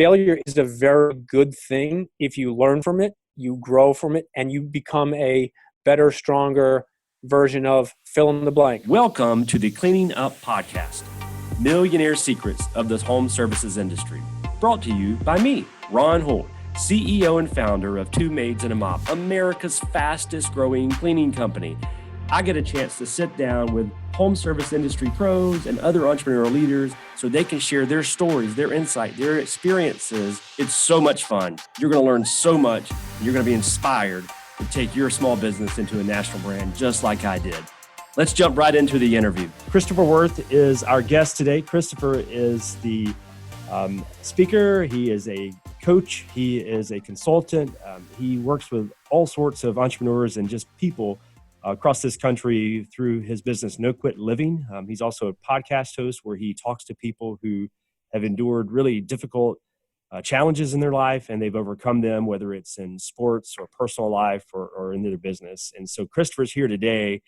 failure is a very good thing if you learn from it, you grow from it, and you become a better, stronger version of fill in the blank. Welcome to the Cleaning Up Podcast, Millionaire Secrets of the Home Services Industry, brought to you by me, Ron Holt, CEO and founder of Two Maids and a Mop, America's fastest growing cleaning company. I get a chance to sit down with home service industry pros and other entrepreneurial leaders so they can share their stories, their insight, their experiences. It's so much fun. You're going to learn so much, and you're going to be inspired to take your small business into a national brand just like I did. Let's jump right into the interview. Christopher Wirth is our guest today. Christopher is the speaker. He is a coach. He is a consultant. He works with all sorts of entrepreneurs and just people across this country through his business, No Quit Living. He's also a podcast host where he talks to people who have endured really difficult challenges in their life and they've overcome them, whether it's in sports or personal life or in their business. And so Christopher's here today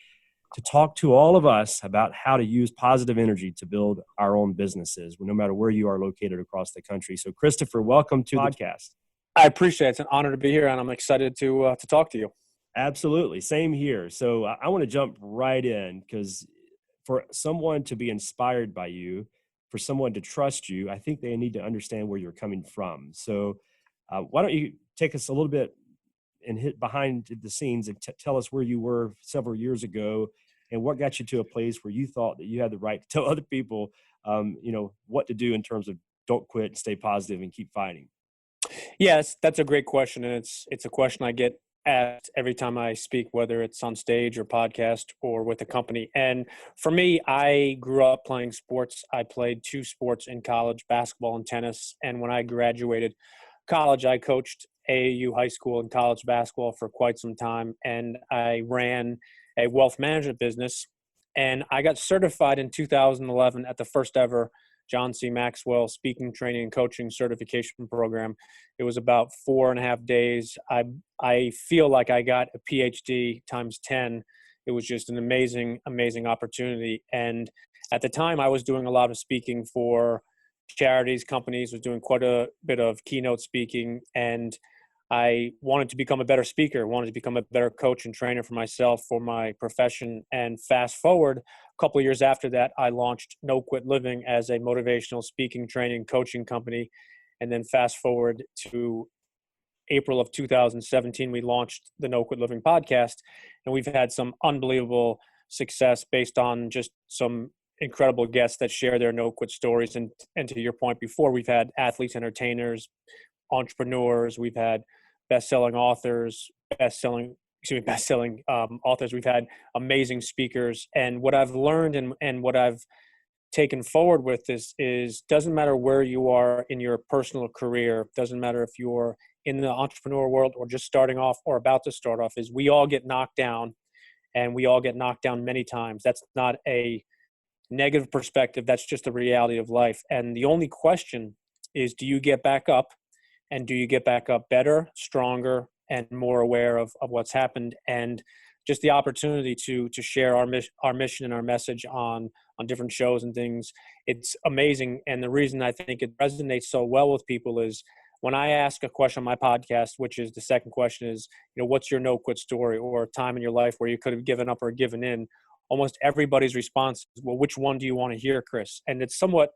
to talk to all of us about how to use positive energy to build our own businesses, no matter where you are located across the country. So Christopher, welcome to the podcast. I appreciate it. It's an honor to be here, and I'm excited to talk to you. Absolutely. Same here. So I want to jump right in because for someone to be inspired by you, for someone to trust you, I think they need to understand where you're coming from. So why don't you take us a little bit and hit behind the scenes and tell us where you were several years ago and what got you to a place where you thought that you had the right to tell other people, what to do in terms of don't quit and stay positive and keep fighting. Yes, that's a great question. And it's a question I get asked every time I speak, whether it's on stage or podcast or with a company. And for me, I grew up playing sports. I played two sports in college, basketball and tennis. And when I graduated college, I coached AAU high school and college basketball for quite some time. And I ran a wealth management business. And I got certified in 2011 at the first ever John C. Maxwell Speaking, Training, and Coaching Certification Program. It was about 4.5 days. I feel like I got a PhD times 10. It was just an amazing, amazing opportunity. And at the time, I was doing a lot of speaking for charities, companies, was doing quite a bit of keynote speaking. And I wanted to become a better speaker, wanted to become a better coach and trainer for myself, for my profession. And fast forward, a couple of years after that, I launched No Quit Living as a motivational speaking, training, coaching company. And then fast forward to April of 2017, we launched the No Quit Living podcast. And we've had some unbelievable success based on just some incredible guests that share their no quit stories. And to your point before, we've had athletes, entertainers, entrepreneurs, we've had best-selling authors, best-selling authors. We've had amazing speakers. And what I've learned and what I've taken forward with this is doesn't matter where you are in your personal career, doesn't matter if you're in the entrepreneur world or just starting off or about to start off, is we all get knocked down, and we all get knocked down many times. That's not a negative perspective. That's just the reality of life. And the only question is, do you get back up? And do you get back up better, stronger, and more aware of what's happened? And just the opportunity to share our mission and our message on different shows and things. It's amazing. And the reason I think it resonates so well with people is when I ask a question on my podcast, which is the second question is, what's your no quit story or a time in your life where you could have given up or given in? Almost everybody's response is, well, which one do you want to hear, Chris? And it's somewhat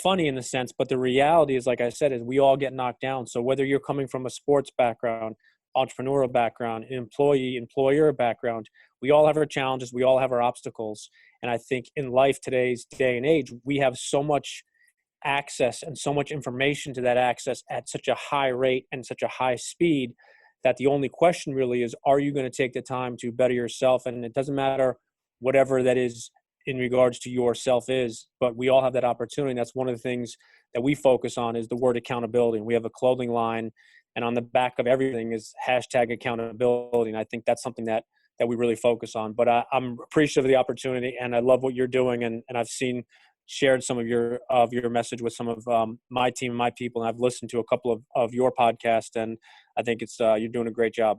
funny in the sense, but the reality is, like I said, is we all get knocked down. So whether you're coming from a sports background, entrepreneurial background, employer background, we all have our challenges, we all have our obstacles. And I think in life, today's day and age, we have so much access and so much information to that access at such a high rate and such a high speed that the only question really is, are you going to take the time to better yourself? And it doesn't matter whatever that is in regards to yourself is, but we all have that opportunity. And that's one of the things that we focus on is the word accountability. And we have a clothing line, and on the back of everything is hashtag accountability. And I think that's something that we really focus on. But I'm appreciative of the opportunity, and I love what you're doing. And I've shared some of your message with some of my team, my people, and I've listened to a couple of your podcasts, and I think it's you're doing a great job.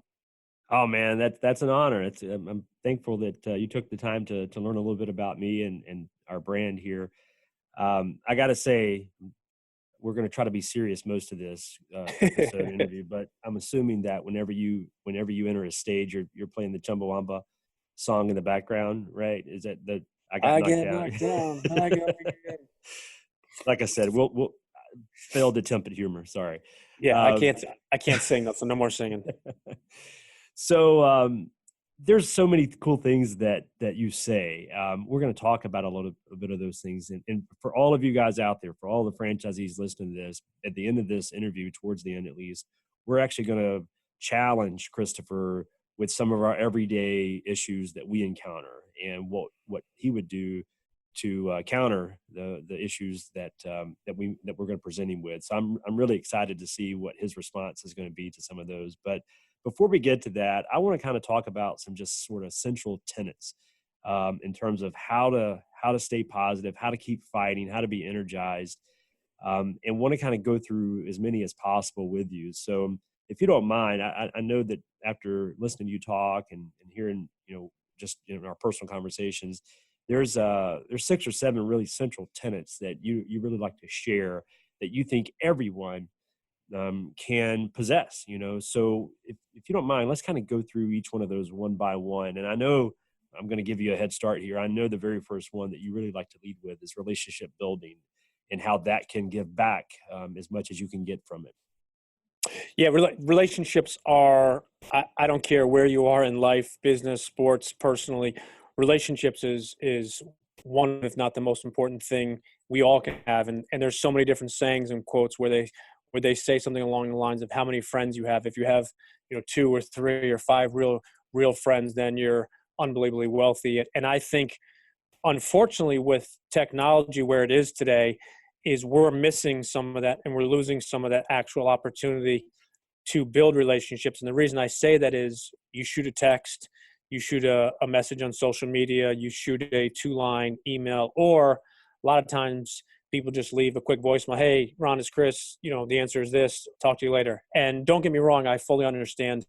Oh man, that's an honor. I'm thankful that you took the time to learn a little bit about me and our brand here. I got to say, we're going to try to be serious most of this episode interview, but I'm assuming that whenever you enter a stage, you're playing the Chumbawamba song in the background, right? Is that the I got knocked get down? knocked down, I go again. Like I said, we'll failed attempt at humor. Sorry. Yeah, I can't sing. So no more singing. So there's so many cool things that you say. We're going to talk about a bit of those things. And for all of you guys out there, for all the franchisees listening to this, at the end of this interview, towards the end at least, we're actually going to challenge Christopher with some of our everyday issues that we encounter and what he would do to counter the issues that we're going to present him with. So I'm really excited to see what his response is going to be to some of those. But before we get to that, I want to kind of talk about some just sort of central tenets in terms of how to stay positive, how to keep fighting, how to be energized, and want to kind of go through as many as possible with you. So if you don't mind, I know that after listening to you talk and hearing, just in our personal conversations, there's 6 or 7 really central tenets that you really like to share that you think everyone can possess, So if you don't mind, let's kind of go through each one of those one by one. And I know I'm going to give you a head start here. I know the very first one that you really like to lead with is relationship building and how that can give back as much as you can get from it. Yeah, relationships are, I don't care where you are in life, business, sports, personally, relationships is one, if not the most important thing we all can have. And there's so many different sayings and quotes where they say something along the lines of how many friends you have. If you have, 2 or 3 or 5 real friends, then you're unbelievably wealthy. And I think, unfortunately, with technology where it is today, is we're missing some of that and we're losing some of that actual opportunity to build relationships. And the reason I say that is you shoot a text, you shoot a message on social media, you shoot a 2-line email, or a lot of times people just leave a quick voicemail. Hey, Ron, it's Chris. The answer is this. Talk to you later. And don't get me wrong, I fully understand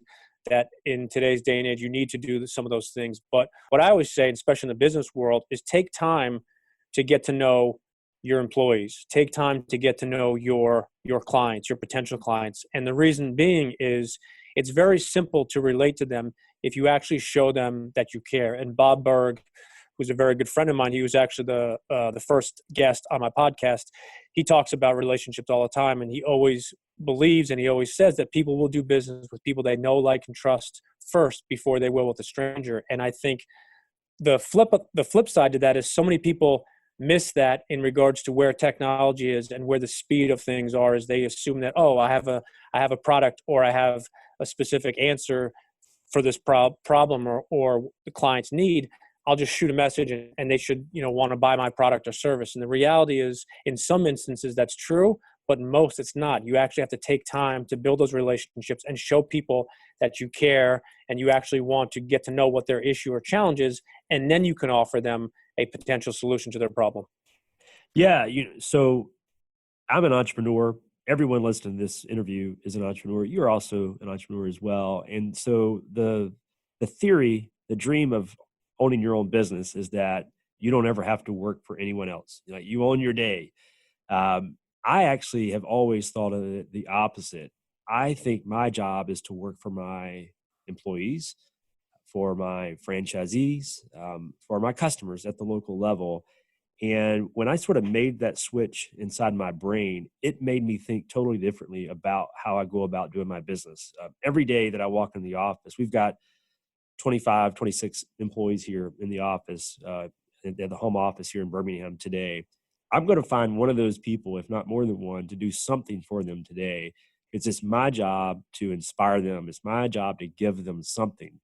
that in today's day and age, you need to do some of those things. But what I always say, especially in the business world, is take time to get to know your employees. Take time to get to know your clients, your potential clients. And the reason being is it's very simple to relate to them if you actually show them that you care. And Bob Berg, who's a very good friend of mine, he was actually the first guest on my podcast. He talks about relationships all the time, and he always believes and he always says that people will do business with people they know, like, and trust first before they will with a stranger. And I think the flip side to that is so many people miss that in regards to where technology is and where the speed of things are, is they assume that, I have a product or I have a specific answer for this problem or the client's need. I'll just shoot a message and they should, want to buy my product or service. And the reality is, in some instances that's true, but in most it's not. You actually have to take time to build those relationships and show people that you care and you actually want to get to know what their issue or challenge is, and then you can offer them a potential solution to their problem. Yeah, so I'm an entrepreneur. Everyone listening to this interview is an entrepreneur. You're also an entrepreneur as well. And so the theory, the dream of owning your own business is that you don't ever have to work for anyone else. You own your day. I actually have always thought of it the opposite. I think my job is to work for my employees, for my franchisees, for my customers at the local level. And when I sort of made that switch inside my brain, it made me think totally differently about how I go about doing my business. Every day that I walk in the office, we've got 25, 26 employees here in the office, at the home office here in Birmingham today. I'm going to find one of those people, if not more than one, to do something for them today. It's my job to inspire them. It's my job to give them something.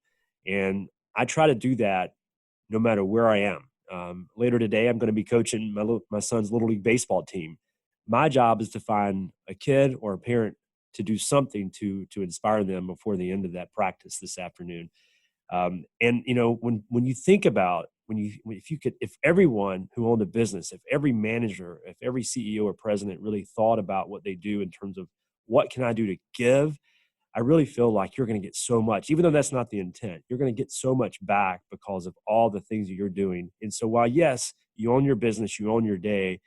And I try to do that no matter where I am. Later today, I'm going to be coaching my son's Little League baseball team. My job is to find a kid or a parent to do something to inspire them before the end of that practice this afternoon. And when you think about if everyone who owned a business, if every manager, if every CEO or president really thought about what they do in terms of what can I do to give, I really feel like you're going to get so much, even though that's not the intent. You're going to get so much back because of all the things that you're doing. And so while, yes, you own your business, you own your day,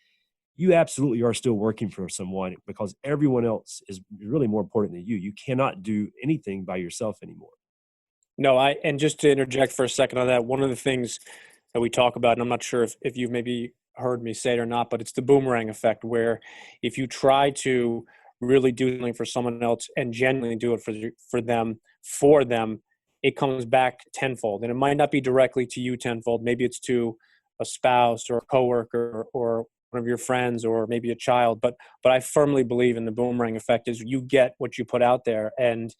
you absolutely are still working for someone because everyone else is really more important than you. You cannot do anything by yourself anymore. No, and just to interject for a second on that, one of the things that we talk about, and I'm not sure if you've maybe heard me say it or not, but it's the boomerang effect, where if you try to really do something for someone else and genuinely do it for them, it comes back tenfold. And it might not be directly to you tenfold. Maybe it's to a spouse or a coworker or one of your friends or maybe a child. But I firmly believe in the boomerang effect is you get what you put out there. And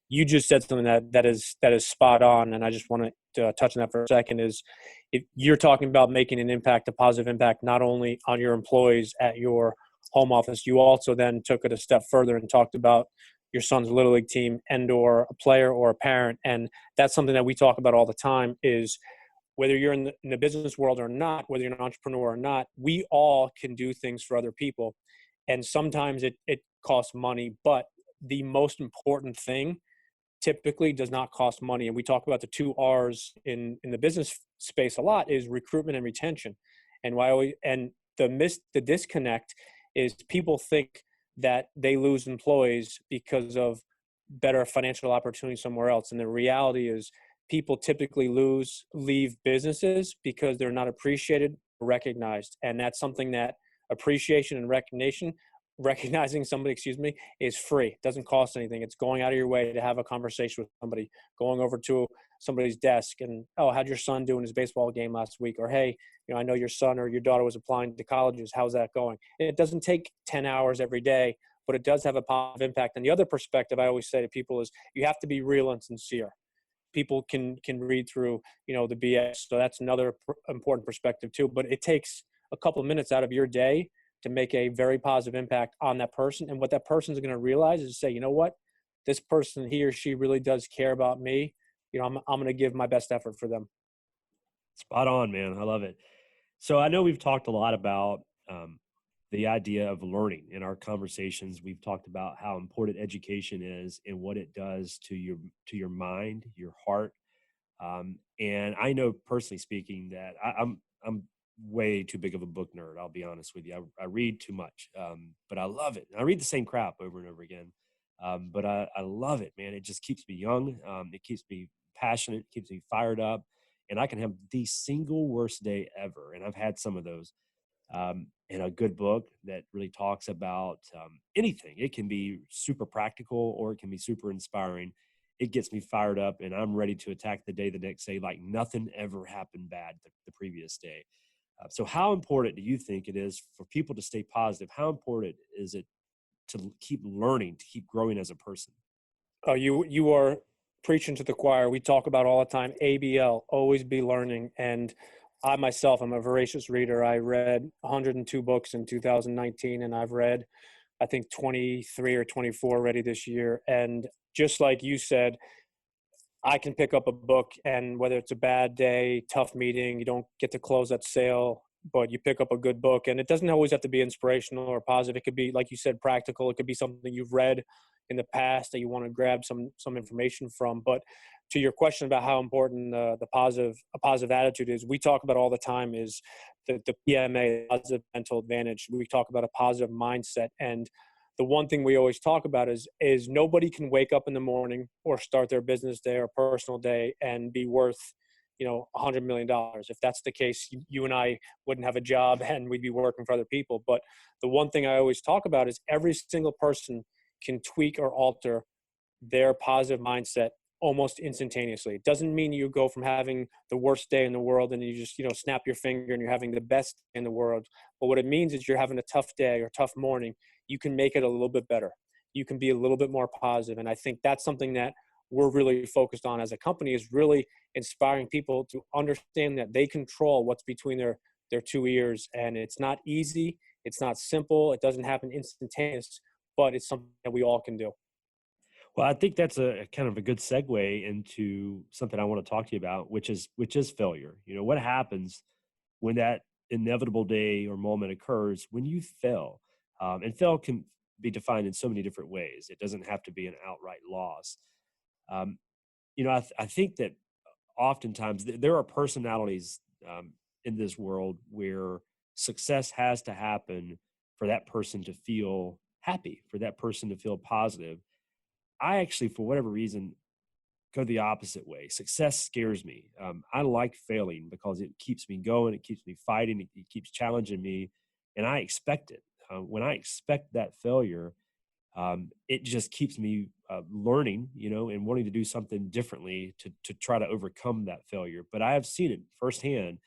you just said something that is spot on, and I just want to touch on that for a second. Is if you're talking about making an impact, a positive impact, not only on your employees at your home office, you also then took it a step further and talked about your son's little league team and or a player or a parent, and that's something that we talk about all the time. Is whether you're in the business world or not, whether you're an entrepreneur or not, we all can do things for other people, and sometimes it costs money, but the most important thing typically does not cost money. And we talk about the two R's in the business space a lot is recruitment and retention. And the disconnect is people think that they lose employees because of better financial opportunity somewhere else. And the reality is people typically leave businesses because they're not appreciated or recognized. And that's something that appreciation and recognizing somebody, is free. It doesn't cost anything. It's going out of your way to have a conversation with somebody, going over to somebody's desk and, oh, how'd your son do in his baseball game last week? Or, hey, I know your son or your daughter was applying to colleges. How's that going? And it doesn't take 10 hours every day, but it does have a positive impact. And the other perspective I always say to people is you have to be real and sincere. People can read through, the BS. So that's another important perspective too. But it takes a couple of minutes out of your day to make a very positive impact on that person. And what that person is going to realize is say, you know what, this person, he or she really does care about me. I'm going to give my best effort for them. Spot on, man. I love it. So I know we've talked a lot about the idea of learning in our conversations. We've talked about how important education is and what it does to your mind, your heart. And I know personally speaking that I'm way too big of a book nerd. I'll be honest with you. I read too much, but I love it. I read the same crap over and over again, but I love it, man. It just keeps me young. It keeps me passionate, keeps me fired up, and I can have the single worst day ever. And I've had some of those. And a good book that really talks about anything. It can be super practical or it can be super inspiring. It gets me fired up and I'm ready to attack the day the next day like nothing ever happened bad the previous day. So how important do you think it is for people to stay positive? How important is it to keep learning, to keep growing as a person? Oh, you are preaching to the choir. We talk about all the time, ABL, always be learning. And I myself, I'm a voracious reader. I read 102 books in 2019, and I've read, I think, 23 or 24 already this year. And just like you said, I can pick up a book, and whether it's a bad day, tough meeting, you don't get to close that sale, but you pick up a good book, and it doesn't always have to be inspirational or positive. It could be, like you said, practical. It could be something you've read in the past that you want to grab some information from. But to your question about how important a positive attitude is, we talk about all the time is the PMA, positive mental advantage. We talk about a positive mindset, and the one thing we always talk about is nobody can wake up in the morning or start their business day or personal day and be worth $100 million. If that's the case, you and I wouldn't have a job and we'd be working for other people. But the one thing I always talk about is every single person can tweak or alter their positive mindset almost instantaneously. It doesn't mean you go from having the worst day in the world and you just, snap your finger and you're having the best day in the world. But what it means is you're having a tough day or tough morning. You can make it a little bit better. You can be a little bit more positive. And I think that's something that we're really focused on as a company, is really inspiring people to understand that they control what's between their two ears. And it's not easy. It's not simple. It doesn't happen instantaneous, but it's something that we all can do. Well, I think that's a kind of a good segue into something I want to talk to you about, which is failure. What happens when that inevitable day or moment occurs when you fail? And fail can be defined in so many different ways. It doesn't have to be an outright loss. Um, I think that oftentimes there are personalities in this world where success has to happen for that person to feel happy, for that person to feel positive. I actually, for whatever reason, go the opposite way. Success scares me. I like failing because it keeps me going. It keeps me fighting. It keeps challenging me. And I expect it. When I expect that failure, it just keeps me learning, and wanting to do something differently to try to overcome that failure. But I have seen it firsthand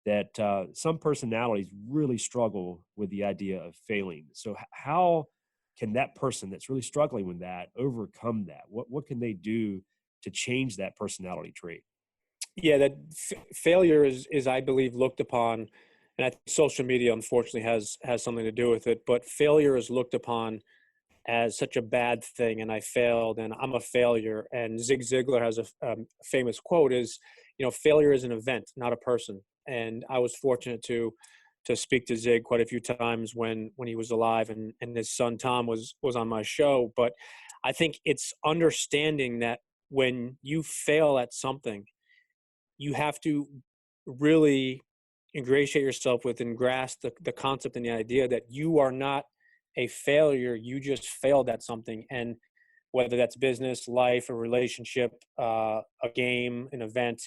that some personalities really struggle with the idea of failing. So how can that person that's really struggling with that overcome that? What can they do to change that personality trait? Yeah, that failure is I believe looked upon, and I think social media unfortunately has something to do with it. But failure is looked upon as such a bad thing, and I failed and I'm a failure. And Zig Ziglar has a famous quote is, failure is an event, not a person. And I was fortunate to speak to Zig quite a few times when he was alive, and his son Tom was on my show. But I think it's understanding that when you fail at something, you have to really ingratiate yourself with and grasp the concept and the idea that you are not a failure. You just failed at something. And whether that's business, life, a relationship, a game, an event.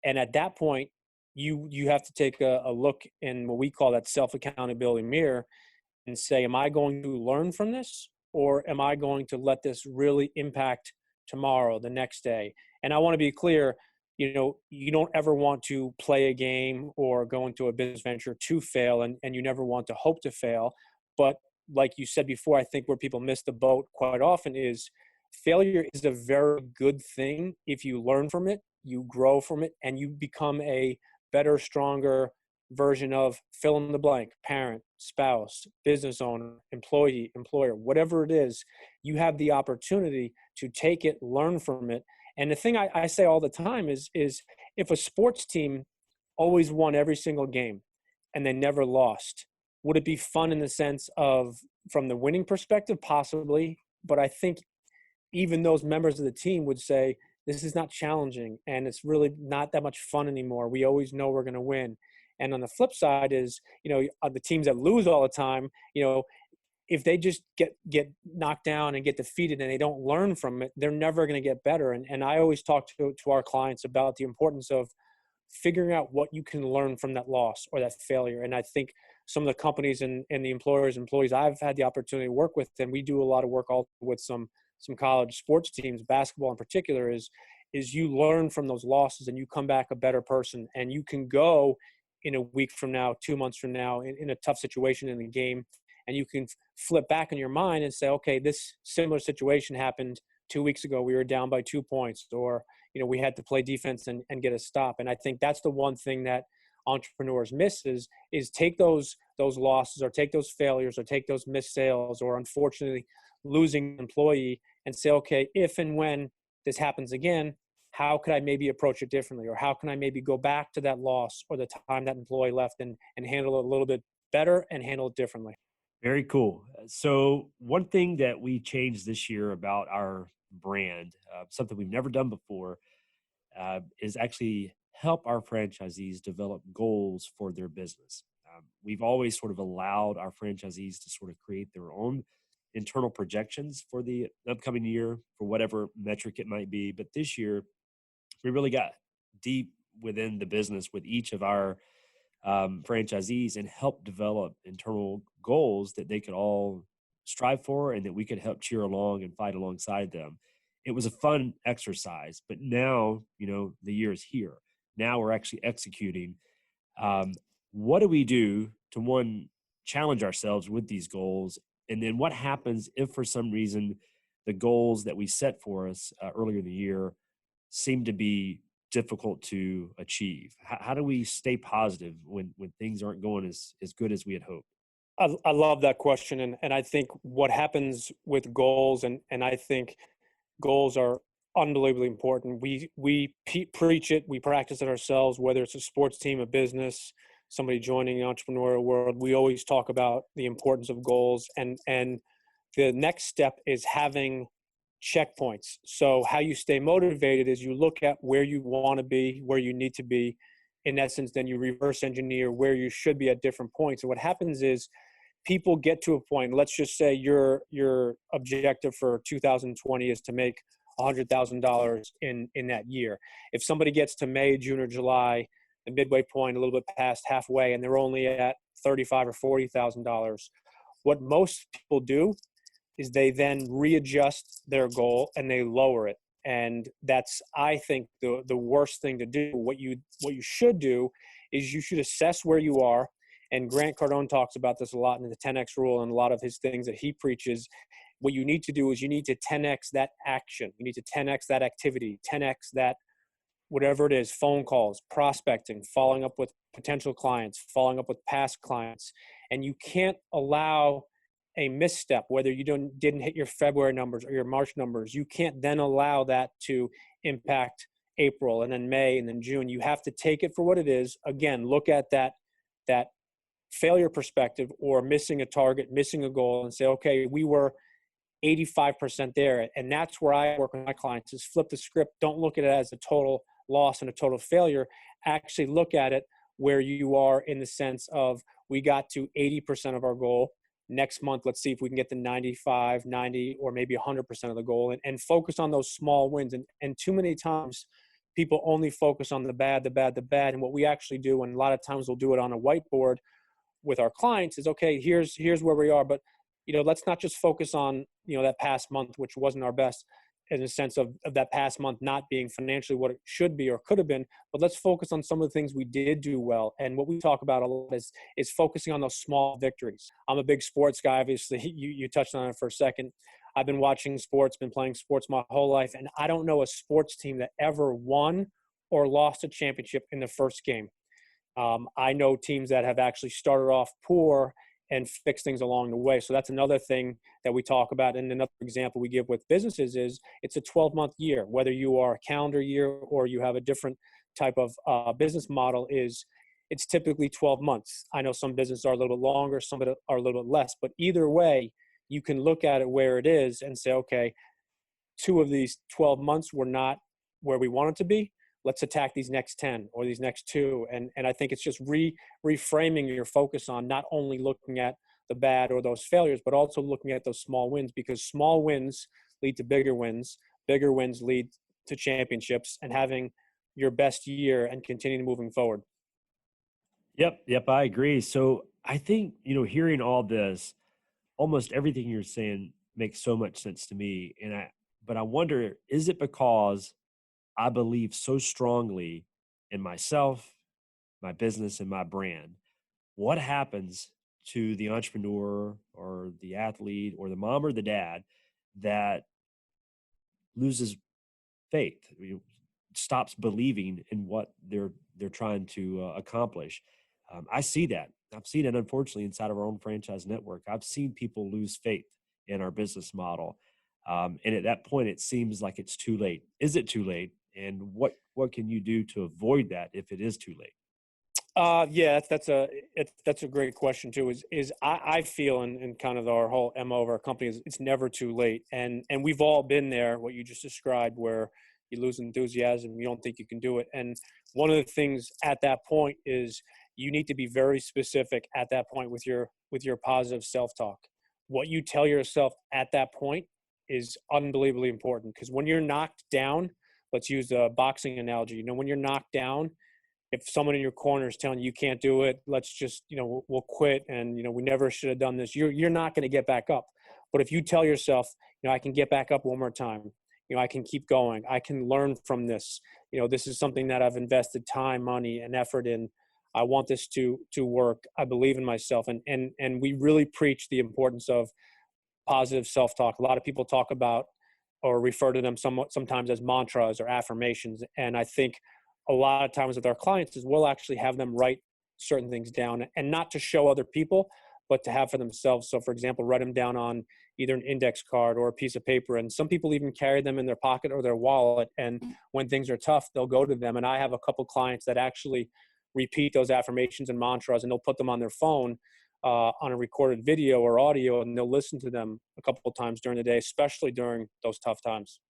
And at that point, you have to take a look in what we call that self-accountability mirror and say, am I going to learn from this, or am I going to let this really impact tomorrow, the next day? And I want to be clear, you don't ever want to play a game or go into a business venture to fail, and you never want to hope to fail. But like you said before, I think where people miss the boat quite often is failure is a very good thing if you learn from it, you grow from it, and you become a better, stronger version of fill in the blank: parent, spouse, business owner, employee, employer, whatever it is. You have the opportunity to take it, learn from it. And the thing I say all the time is if a sports team always won every single game and they never lost, would it be fun in the sense of from the winning perspective? Possibly. But I think even those members of the team would say, this is not challenging and it's really not that much fun anymore. We always know we're going to win. And on the flip side is, the teams that lose all the time, if they just get knocked down and get defeated and they don't learn from it, they're never going to get better. And I always talk to our clients about the importance of figuring out what you can learn from that loss or that failure. And I think some of the companies and the employees I've had the opportunity to work with, and we do a lot of work all with some college sports teams, basketball in particular, is you learn from those losses and you come back a better person, and you can go in a week from now, 2 months from now, in a tough situation in the game, and you can flip back in your mind and say, okay, this similar situation happened 2 weeks ago. We were down by 2 points, or we had to play defense and get a stop. And I think that's the one thing that entrepreneurs miss is take those losses, or take those failures, or take those missed sales, or unfortunately losing an employee, and say, okay, if and when this happens again, how could I maybe approach it differently? Or how can I maybe go back to that loss or the time that employee left and handle it a little bit better and handle it differently? Very cool. So one thing that we changed this year about our brand, something we've never done before, is actually help our franchisees develop goals for their business. We've always sort of allowed our franchisees to sort of create their own internal projections for the upcoming year, for whatever metric it might be. But this year, we really got deep within the business with each of our franchisees and help develop internal goals that they could all strive for, and that we could help cheer along and fight alongside them. It was a fun exercise, but now, the year is here. Now we're actually executing. What do we do to, one, challenge ourselves with these goals? And then what happens if for some reason the goals that we set for us earlier in the year seem to be difficult to achieve? How do we stay positive when things aren't going as good as we had hoped? I love that question. And I think what happens with goals, and I think goals are unbelievably important. We preach it, we practice it ourselves, whether it's a sports team, a business, somebody joining the entrepreneurial world. We always talk about the importance of goals, and the next step is having checkpoints. So how you stay motivated is you look at where you want to be, where you need to be, in essence, then you reverse engineer where you should be at different points. And what happens is people get to a point, let's just say your objective for 2020 is to make $100,000 in that year. If somebody gets to May, June, or July, the midway point, a little bit past halfway, and they're only at $35,000 or $40,000, what most people do is they then readjust their goal and they lower it. And that's, I think, the worst thing to do. What you should do is you should assess where you are. And Grant Cardone talks about this a lot in the 10X rule and a lot of his things that he preaches. What you need to do is you need to 10X that action. You need to 10X that activity, 10X that whatever it is, phone calls, prospecting, following up with potential clients, following up with past clients. And you can't allow a misstep, whether you didn't hit your February numbers or your March numbers. You can't then allow that to impact April and then May and then June. You have to take it for what it is. Again, look at that failure perspective or missing a target, missing a goal, and say, okay, we were 85% there. And that's where I work with my clients, is flip the script. Don't look at it as a total loss and a total failure. Actually look at it where you are in the sense of, we got to 80% of our goal. Next month, let's see if we can get to 95, 90, or maybe 100% of the goal, and focus on those small wins. And too many times people only focus on the bad. And what we actually do, and a lot of times we'll do it on a whiteboard with our clients, is, okay, here's where we are. But, let's not just focus on, that past month, which wasn't our best, in the sense of that past month not being financially what it should be or could have been, but let's focus on some of the things we did do well. And what we talk about a lot is focusing on those small victories. I'm a big sports guy, obviously. You touched on it for a second. I've been watching sports, been playing sports my whole life, and I don't know a sports team that ever won or lost a championship in the first game. I know teams that have actually started off poor and fix things along the way. So that's another thing that we talk about. And another example we give with businesses is it's a 12-month year, whether you are a calendar year or you have a different type of business model. It's typically 12 months. I know some businesses are a little bit longer, some of it are a little bit less, but either way, you can look at it where it is and say, okay, 2 of these 12 months were not where we want it to be. Let's attack these next 10 or these next 2. And I think it's just reframing your focus on not only looking at the bad or those failures, but also looking at those small wins, because small wins lead to bigger wins lead to championships, and having your best year and continuing moving forward. Yep, I agree. So I think, hearing all this, almost everything you're saying makes so much sense to me. But I wonder, is it because I believe so strongly in myself, my business, and my brand? What happens to the entrepreneur or the athlete or the mom or the dad that loses faith, stops believing in what they're trying to accomplish? I see that. I've seen it, unfortunately, inside of our own franchise network. I've seen people lose faith in our business model. And at that point, it seems like it's too late. Is it too late? And what can you do to avoid that if it is too late? Yeah, that's a great question too. I feel in kind of our whole MO of our company is it's never too late, and we've all been there. What you just described, where you lose enthusiasm, you don't think you can do it, and one of the things at that point is you need to be very specific at that point with your positive self-talk. What you tell yourself at that point is unbelievably important, because when you're knocked down, let's use a boxing analogy. When you're knocked down, if someone in your corner is telling you can't do it, let's just, we'll quit, and, we never should have done this, you're not going to get back up. But if you tell yourself, I can get back up one more time, I can keep going, I can learn from this, this is something that I've invested time, money, and effort in. I want this to work. I believe in myself. And we really preach the importance of positive self-talk. A lot of people talk about or refer to them sometimes as mantras or affirmations. And I think a lot of times with our clients is we'll actually have them write certain things down, and not to show other people, but to have for themselves. So for example, write them down on either an index card or a piece of paper. And some people even carry them in their pocket or their wallet. And when things are tough, they'll go to them. And I have a couple clients that actually repeat those affirmations and mantras, and they'll put them on their phone on a recorded video or audio, and they'll listen to them a couple of times during the day, especially during those tough times.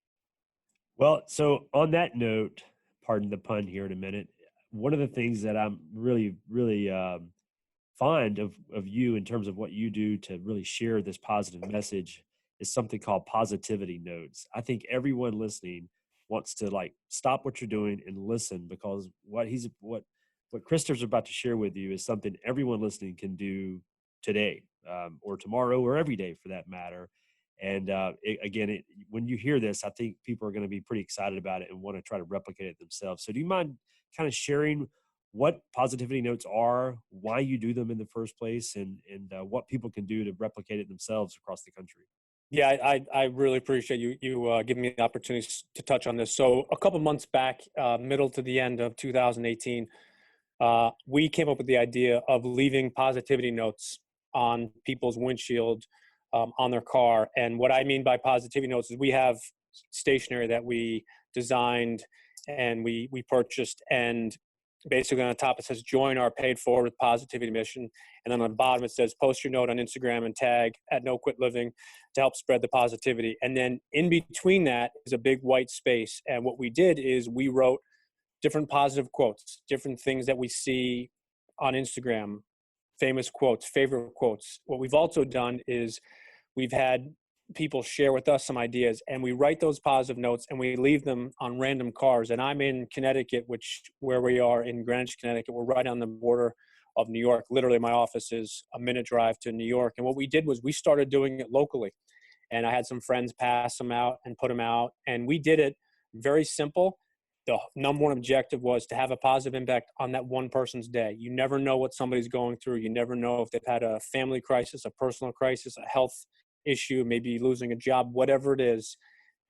Well, so on that note, pardon the pun here in a minute, one of the things that I'm really, really fond of you in terms of what you do to really share this positive message is something called positivity notes. I think everyone listening wants to like stop what you're doing and listen, because what Christopher's about to share with you is something everyone listening can do today, or tomorrow, or every day for that matter. And when you hear this, I think people are going to be pretty excited about it and want to try to replicate it themselves. So do you mind kind of sharing what positivity notes are, why you do them in the first place, and what people can do to replicate it themselves across the country? Yeah, I really appreciate you giving me the opportunity to touch on this. So a couple months back, middle to the end of 2018, we came up with the idea of leaving positivity notes on people's windshield, on their car. And what I mean by positivity notes is we have stationery that we designed and we purchased, and basically on the top it says join our paid forward with positivity mission, and then on the bottom it says post your note on Instagram and tag at No Quit Living to help spread the positivity. And then in between that is a big white space, and what we did is we wrote different positive quotes, different things that we see on Instagram, famous quotes, favorite quotes. What we've also done is we've had people share with us some ideas, and we write those positive notes and we leave them on random cars. And I'm in Connecticut, where we are in Greenwich, Connecticut. We're right on the border of New York. Literally, my office is a minute drive to New York. And what we did was we started doing it locally. And I had some friends pass them out and put them out. And we did it very simple. The number one objective was to have a positive impact on that one person's day. You never know what somebody's going through. You never know if they've had a family crisis, a personal crisis, a health issue, maybe losing a job, whatever it is.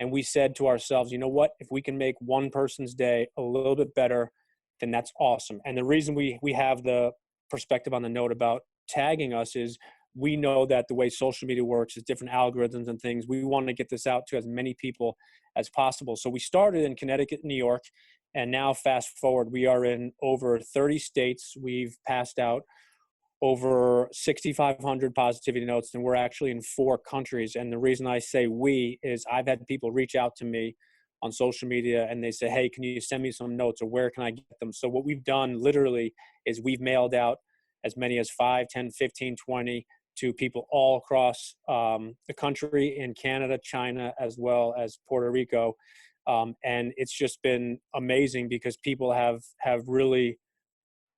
And we said to ourselves, you know what, if we can make one person's day a little bit better, then that's awesome. And the reason we have the perspective on the note about tagging us is we know that the way social media works is different algorithms and things. We want to get this out to as many people as possible. So we started in Connecticut, New York, and now fast forward, we are in over 30 states. We've passed out over 6,500 positivity notes, and we're actually in 4 countries. And the reason I say we is I've had people reach out to me on social media and they say, hey, can you send me some notes, or where can I get them? So what we've done literally is we've mailed out as many as 5, 10, 15, 20 to people all across the country, in Canada, China, as well as Puerto Rico. And it's just been amazing because people have really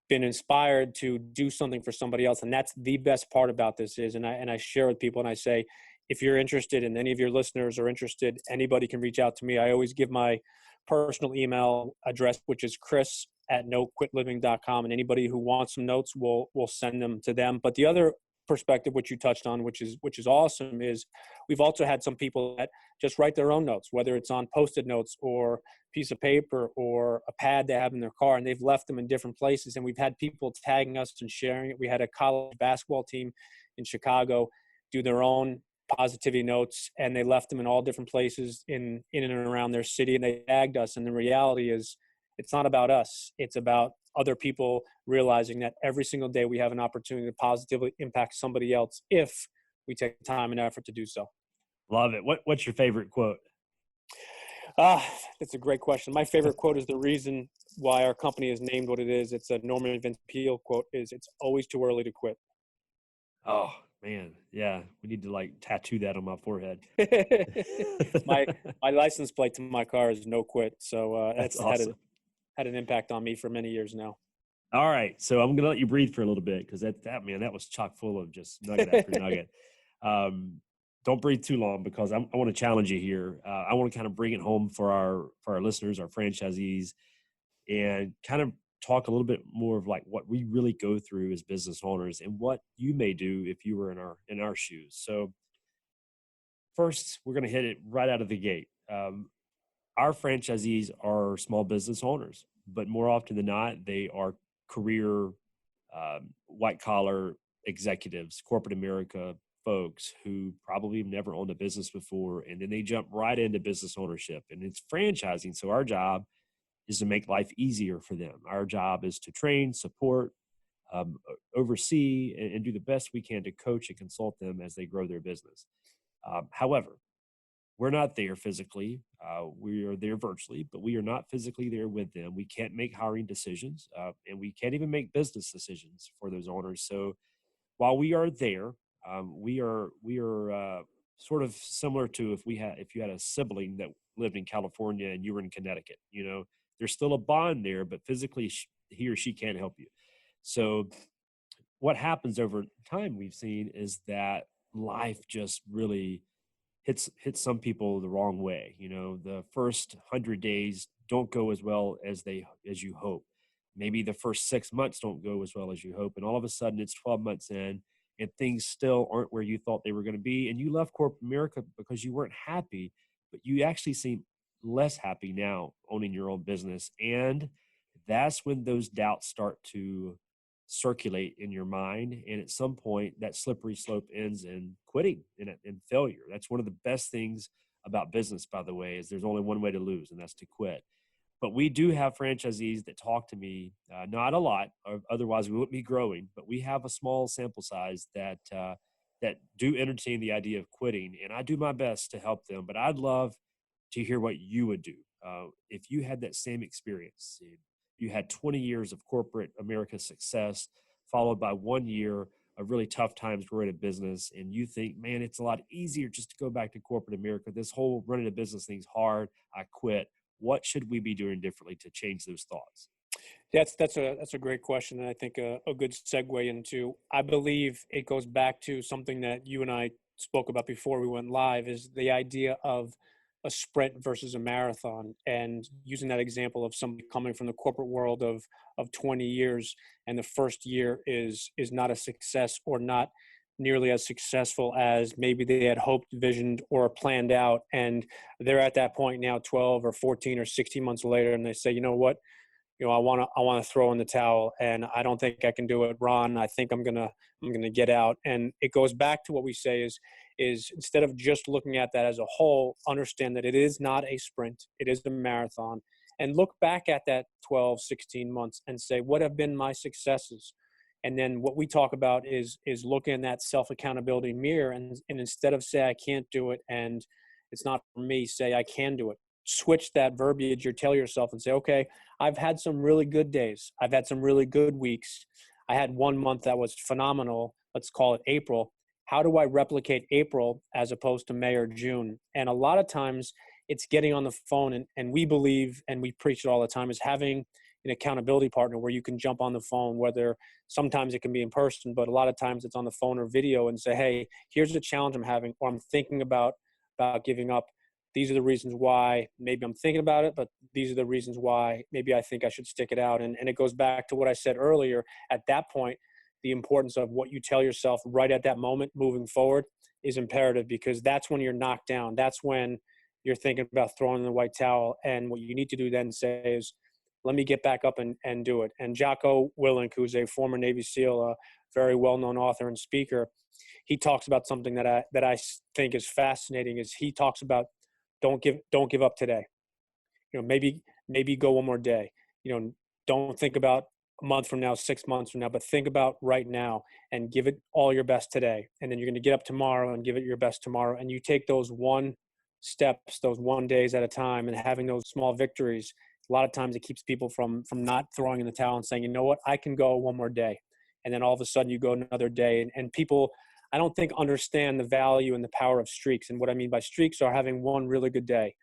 been inspired to do something for somebody else. And that's the best part about this is, and I share with people and I say, if you're interested and any of your listeners are interested, anybody can reach out to me. I always give my personal email address, which is chris@noquitliving.com. And anybody who wants some notes, we'll send them to them. But the other perspective, which you touched on, which is awesome, is we've also had some people that just write their own notes, whether it's on Post-it notes or piece of paper or a pad they have in their car, and they've left them in different places. And we've had people tagging us and sharing it. We had a college basketball team in Chicago do their own positivity notes, and they left them in all different places in and around their city, and they tagged us. And the reality is, it's not about us. It's about other people realizing that every single day we have an opportunity to positively impact somebody else if we take the time and effort to do so. Love it. What's your favorite quote? That's a great question. My favorite quote is the reason why our company is named what it is. It's a Norman Vincent Peale quote, is it's always too early to quit. Oh man. Yeah. We need to like tattoo that on my forehead. my license plate to my car is no quit. So That's that's awesome. had an impact on me for many years now. All right. So I'm going to let you breathe for a little bit, because that was chock full of just nugget after nugget. Don't breathe too long, because I want to challenge you here. I want to kind of bring it home for our listeners, our franchisees, and kind of talk a little bit more of like what we really go through as business owners and what you may do if you were in our shoes. So first, we're going to hit it right out of the gate. Our franchisees are small business owners, but more often than not, they are career white collar executives, corporate America folks who probably have never owned a business before, and then they jump right into business ownership, and it's franchising. So our job is to make life easier for them. Our job is to train, support, oversee, and do the best we can to coach and consult them as they grow their business. However, we're not there physically. We are there virtually, but we are not physically there with them. We can't make hiring decisions, and we can't even make business decisions for those owners. So while we are there, we are sort of similar to if you had a sibling that lived in California and you were in Connecticut. There's still a bond there, but physically he or she can't help you. So what happens over time we've seen is that life just really hits some people the wrong way. The first 100 days don't go as well as you hope. Maybe the first 6 months don't go as well as you hope, and all of a sudden it's 12 months in, and things still aren't where you thought they were going to be. And you left corporate America because you weren't happy, but you actually seem less happy now owning your own business, and that's when those doubts start to circulate in your mind. And at some point, that slippery slope ends in quitting and failure. That's one of the best things about business, by the way, is there's only one way to lose, and that's to quit. But we do have franchisees that talk to me, not a lot, or otherwise we wouldn't be growing. But we have a small sample size that do entertain the idea of quitting, and I do my best to help them. But I'd love to hear what you would do if you had that same experience. You had 20 years of corporate America success, followed by 1 year of really tough times growing a business, and you think, man, it's a lot easier just to go back to corporate America. This whole running a business thing's hard. I quit. What should we be doing differently to change those thoughts? That's a great question, and I think a good segue into. I believe it goes back to something that you and I spoke about before we went live, is the idea of a sprint versus a marathon, and using that example of somebody coming from the corporate world of 20 years, and the first year is not a success, or not nearly as successful as maybe they had hoped, visioned, or planned out, and they're at that point now 12 or 14 or 16 months later, and they say, you know what, I want to throw in the towel, and I don't think I can do it, Ron. I think I'm gonna get out. And it goes back to what we say is instead of just looking at that as a whole, understand that it is not a sprint, it is a marathon, and look back at that 12, 16 months and say, what have been my successes? And then what we talk about is looking in that self accountability mirror, and instead of say I can't do it and it's not for me, say I can do it. Switch that verbiage, or tell yourself and say, okay, I've had some really good days. I've had some really good weeks. I had 1 month that was phenomenal. Let's call it April. How do I replicate April as opposed to May or June? And a lot of times it's getting on the phone, and we believe, and we preach it all the time, is having an accountability partner where you can jump on the phone, whether sometimes it can be in person, but a lot of times it's on the phone or video, and say, hey, here's the challenge I'm having, or I'm thinking about giving up. These are the reasons why maybe I'm thinking about it, but these are the reasons why maybe I think I should stick it out. And it goes back to what I said earlier. At that point, the importance of what you tell yourself right at that moment moving forward is imperative, because that's when you're knocked down. That's when you're thinking about throwing in the white towel. And what you need to do then say is, let me get back up and do it. And Jocko Willink, who's a former Navy SEAL, a very well-known author and speaker, he talks about something that I think is fascinating. Is he talks about don't give up today. Maybe go one more day. Don't think about a month from now, 6 months from now, but think about right now and give it all your best today. And then you're going to get up tomorrow and give it your best tomorrow. And you take those one steps, those 1 days at a time, and having those small victories. A lot of times it keeps people from not throwing in the towel and saying, you know what, I can go one more day. And then all of a sudden you go another day, and people, I don't think, understand the value and the power of streaks. And what I mean by streaks are having one really good day,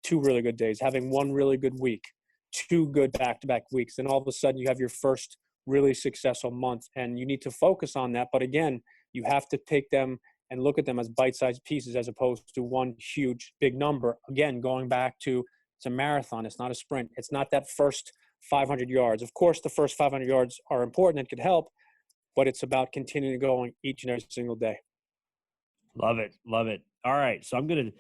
2 really good days, having one really good week, 2 good back-to-back weeks. And all of a sudden you have your first really successful month, and you need to focus on that. But again, you have to take them and look at them as bite-sized pieces as opposed to one huge big number. Again, going back to, it's a marathon. It's not a sprint. It's not that first 500 yards. Of course, the first 500 yards are important and could help, but it's about continuing going each and every single day. Love it. Love it. All right. So I'm going to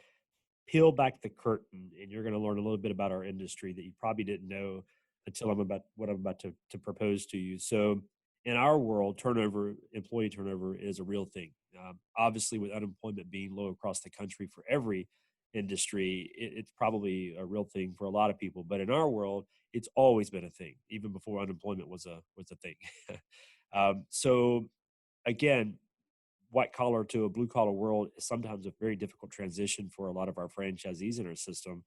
peel back the curtain, and you're going to learn a little bit about our industry that you probably didn't know until I'm about to propose to you. So in our world, employee turnover is a real thing. Obviously, with unemployment being low across the country for every industry, it's probably a real thing for a lot of people. But in our world, it's always been a thing, even before unemployment was a thing. So again, white collar to a blue collar world is sometimes a very difficult transition for a lot of our franchisees in our system.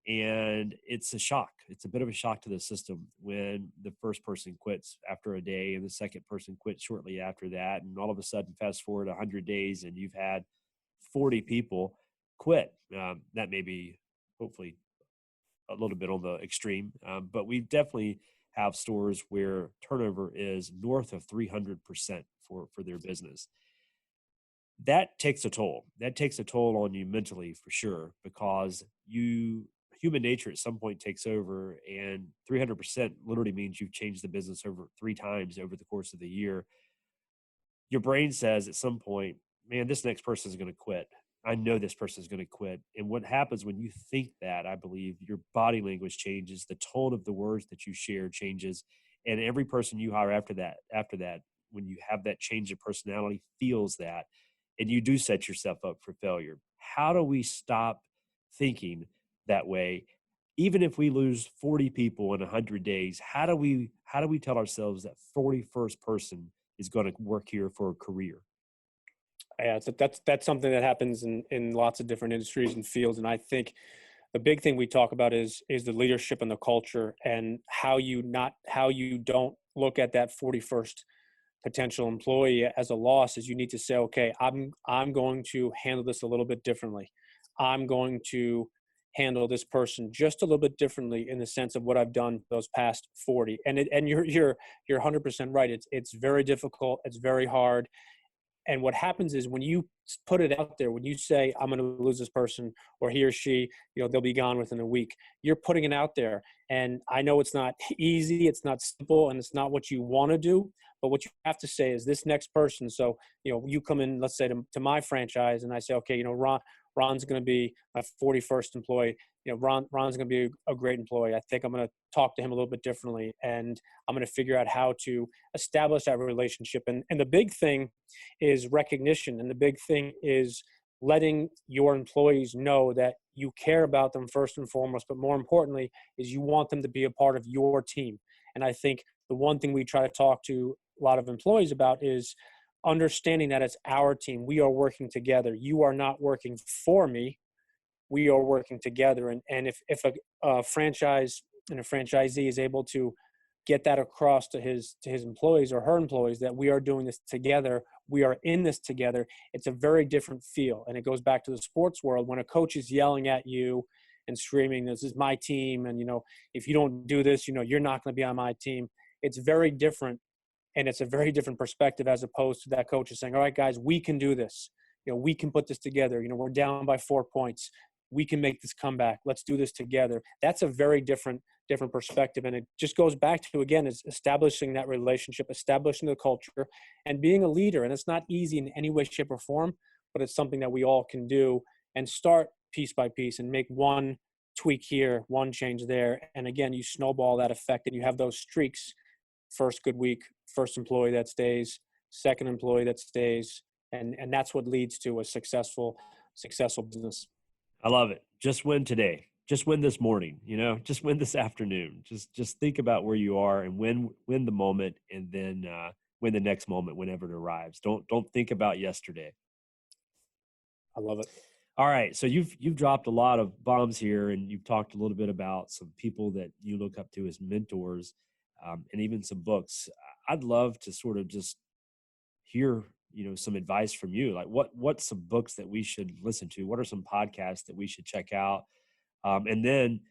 And it's a shock. It's a bit of a shock to the system when the first person quits after a day and the second person quits shortly after that. And all of a sudden, fast forward 100 days and you've had 40 people quit. That may be hopefully a little bit on the extreme, but we definitely have stores where turnover is north of 300% for their business. That takes a toll. That takes a toll on you mentally for sure, because human nature at some point takes over, and 300% literally means you've changed the business over 3 times over the course of the year. Your brain says at some point, man, this next person is going to quit. I know this person is going to quit. And what happens when you think that, I believe your body language changes, the tone of the words that you share changes, and every person you hire after that, when you have that change of personality, feels that, and you do set yourself up for failure. How do we stop thinking that way? Even if we lose 40 people in 100 days, how do we tell ourselves that 41st person is going to work here for a career? Yeah, so that's something that happens in lots of different industries and fields. And I think the big thing we talk about is the leadership and the culture, and how you don't look at that 41st potential employee as a loss. Is you need to say, okay, I'm going to handle this a little bit differently. I'm going to handle this person just a little bit differently in the sense of what I've done those past 40. And you're 100% right. It's very difficult. It's very hard. And what happens is when you put it out there, when you say, I'm going to lose this person, or he or she, they'll be gone within a week, you're putting it out there. And I know it's not easy, it's not simple, and it's not what you want to do. But what you have to say is this next person. So, you come in, let's say to my franchise, and I say, okay, Ron's going to be my 41st employee. Ron's going to be a great employee. I think I'm going to talk to him a little bit differently, and I'm going to figure out how to establish that relationship. And the big thing is recognition. And the big thing is letting your employees know that you care about them first and foremost, but more importantly is you want them to be a part of your team. And I think the one thing we try to talk to a lot of employees about is understanding that it's our team. We are working together. You are not working for me. We are working together. And if a franchise and a franchisee is able to get that across to his employees or her employees, that we are doing this together, we are in this together, it's a very different feel. And it goes back to the sports world. When a coach is yelling at you and screaming, this is my team, and if you don't do this, you're not going to be on my team, it's very different. And it's a very different perspective, as opposed to that coach is saying, all right, guys, we can do this. We can put this together. We're down by 4 points. We can make this comeback. Let's do this together. That's a very different perspective. And it just goes back to, again, is establishing that relationship, establishing the culture, and being a leader. And it's not easy in any way, shape, or form, but it's something that we all can do, and start piece by piece and make one tweak here, one change there. And again, you snowball that effect, and you have those streaks. First good week, first employee that stays, second employee that stays. And that's what leads to a successful business. I love it. Just win today. Just win this morning, just win this afternoon. Just think about where you are and win the moment, and then win the next moment whenever it arrives. Don't think about yesterday. I love it. All right. So you've dropped a lot of bombs here, and you've talked a little bit about some people that you look up to as mentors, and even some books. I'd love to sort of just hear some advice from you. Like what's some books that we should listen to? What are some podcasts that we should check out? And then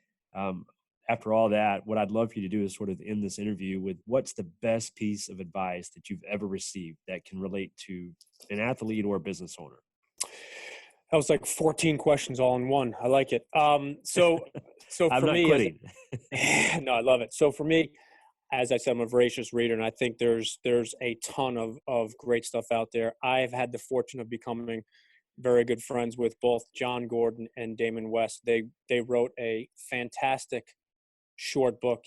after all that, what I'd love for you to do is sort of end this interview with what's the best piece of advice that you've ever received that can relate to an athlete or a business owner. That was like 14 questions all in one. I like it. So I'm for not me, quitting. No, I love it. So for me, as I said, I'm a voracious reader, and I think there's a ton of great stuff out there. I've had the fortune of becoming very good friends with both John Gordon and Damon West. They wrote a fantastic short book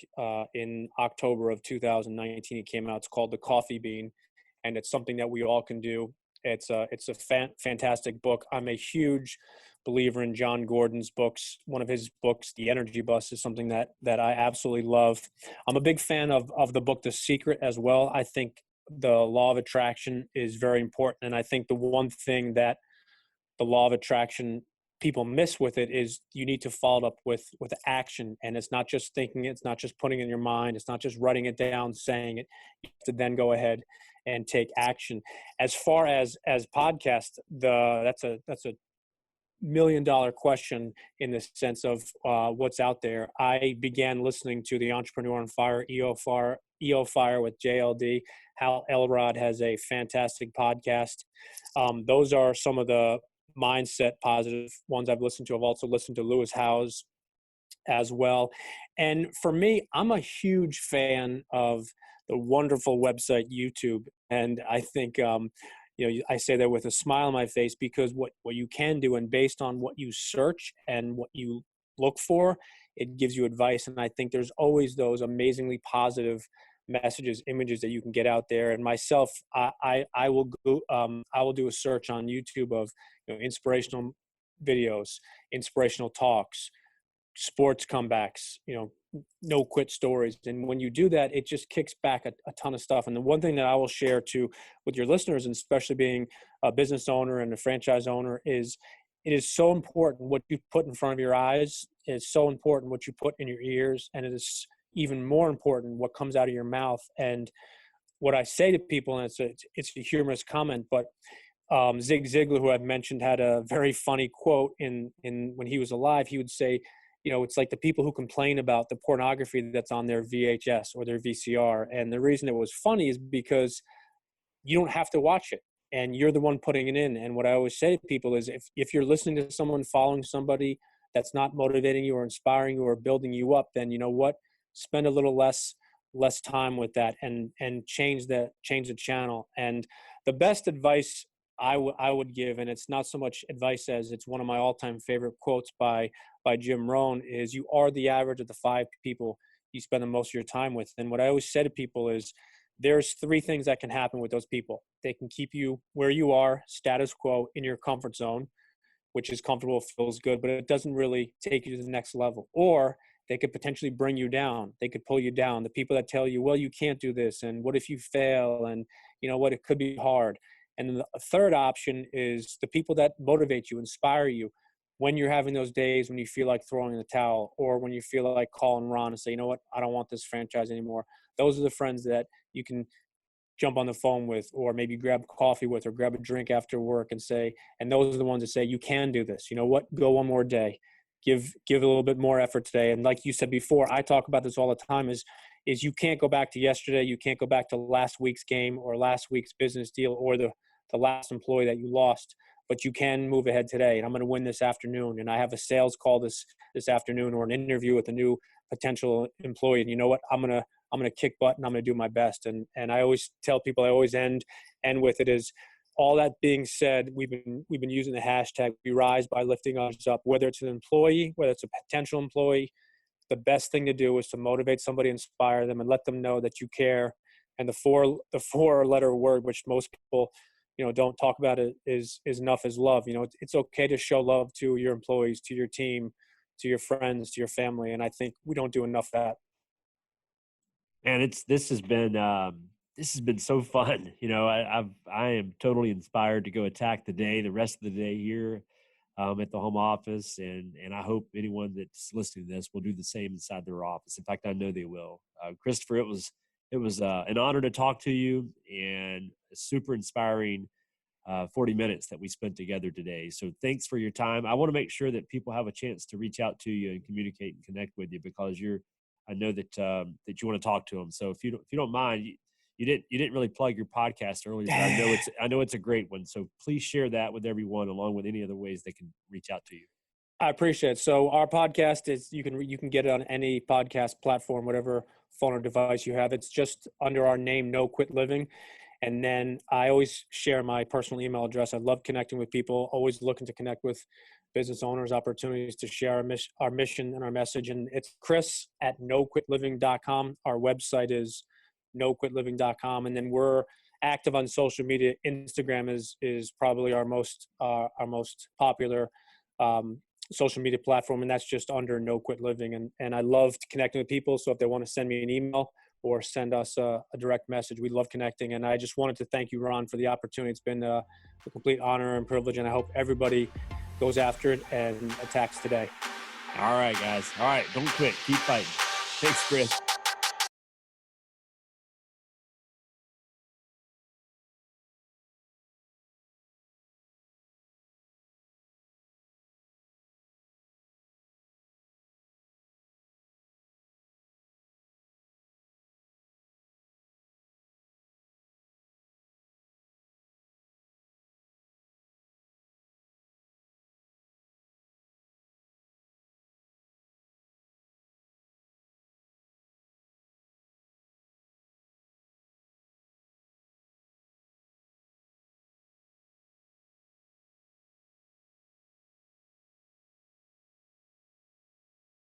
in October of 2019. It came out. It's called The Coffee Bean, and it's something that we all can do. It's a fantastic book. I'm a huge believer in John Gordon's books. One of his books, The Energy Bus, is something that I absolutely love. I'm a big fan of the book The Secret as well. I think the law of attraction is very important, and I think the one thing that the law of attraction people miss with it is you need to follow it up with action. And it's not just thinking it, it's not just putting it in your mind, it's not just writing it down, saying it. You have to then go ahead and take action. As far as podcasts, that's a $1 million question in the sense of what's out there. I began listening to the Entrepreneur on Fire, EO Fire with JLD. Hal Elrod has a fantastic podcast. Those are some of the mindset positive ones I've listened to. I've also listened to Lewis Howes as well. And for me, I'm a huge fan of the wonderful website YouTube. And I think, I say that with a smile on my face, because what you can do, and based on what you search and what you look for, it gives you advice. And I think there's always those amazingly positive messages, images that you can get out there. And myself, I will do a search on YouTube of inspirational videos, inspirational talks, sports comebacks, no quit stories. And when you do that, it just kicks back a ton of stuff. And the one thing that I will share with your listeners, and especially being a business owner and a franchise owner, is it is so important what you put in front of your eyes. It's so important what you put in your ears. And it is even more important what comes out of your mouth. And what I say to people, and it's a humorous comment, but Zig Ziglar, who I've mentioned, had a very funny quote in when he was alive. He would say, it's like the people who complain about the pornography that's on their VHS or their VCR. And the reason it was funny is because you don't have to watch it, and you're the one putting it in. And what I always say to people is, if you're listening to someone, following somebody that's not motivating you or inspiring you or building you up, then you know what? Spend a little less time with that and change the channel. And the best advice I would give, and it's not so much advice as it's one of my all-time favorite quotes by Jim Rohn, is you are the average of the 5 people you spend the most of your time with. And what I always say to people is there's 3 things that can happen with those people. They can keep you where you are, status quo, in your comfort zone, which is comfortable, feels good, but it doesn't really take you to the next level. Or they could potentially bring you down. They could pull you down. The people that tell you, well, you can't do this, and what if you fail, and what, it could be hard. And then the third option is the people that motivate you, inspire you when you're having those days when you feel like throwing in the towel, or when you feel like calling Ron and say, you know what, I don't want this franchise anymore. Those are the friends that you can jump on the phone with, or maybe grab coffee with, or grab a drink after work and say, and those are the ones that say, you can do this. You know what, go one more day. Give a little bit more effort today. And like you said before, I talk about this all the time, is you can't go back to yesterday. You can't go back to last week's game or last week's business deal or the last employee that you lost, but you can move ahead today. And I'm going to win this afternoon. And I have a sales call this afternoon, or an interview with a new potential employee. And you know what? I'm going to kick butt, and I'm going to do my best. And I always tell people, I always end with it is, all that being said, we've been using the hashtag We Rise by lifting others up, whether it's an employee, whether it's a potential employee. The best thing to do is to motivate somebody, inspire them, and let them know that you care. And the 4-letter word, which most people don't talk about, it is enough, is love. It's okay to show love to your employees, to your team, to your friends, to your family. And I think we don't do enough of that. And this has been so fun. I am totally inspired to go attack the rest of the day here at the home office. And I hope anyone that's listening to this will do the same inside their office. In fact, I know they will. Christopher, it was an honor to talk to you, and a super inspiring 40 minutes that we spent together today. So thanks for your time. I want to make sure that people have a chance to reach out to you and communicate and connect with you, because I know that you want to talk to them. So if you don't mind, you didn't really plug your podcast earlier, but I know it's a great one. So please share that with everyone, along with any other ways they can reach out to you. I appreciate it. So our podcast is, you can get it on any podcast platform, whatever phone or device you have. It's just under our name, No Quit Living. And then I always share my personal email address. I love connecting with people, always looking to connect with business owners, opportunities to share our mission and our message. And it's chris@noquitliving.com. Our website is noquitliving.com. And then we're active on social media. Instagram is probably our most popular social media platform, and that's just under No Quit Living. And I love connecting with people. So if they want to send me an email or send us a direct message, we love connecting. And I just wanted to thank you, Ron, for the opportunity. It's been a complete honor and privilege, and I hope everybody goes after it and attacks today. All right, guys. All right, don't quit. Keep fighting. Thanks, Chris.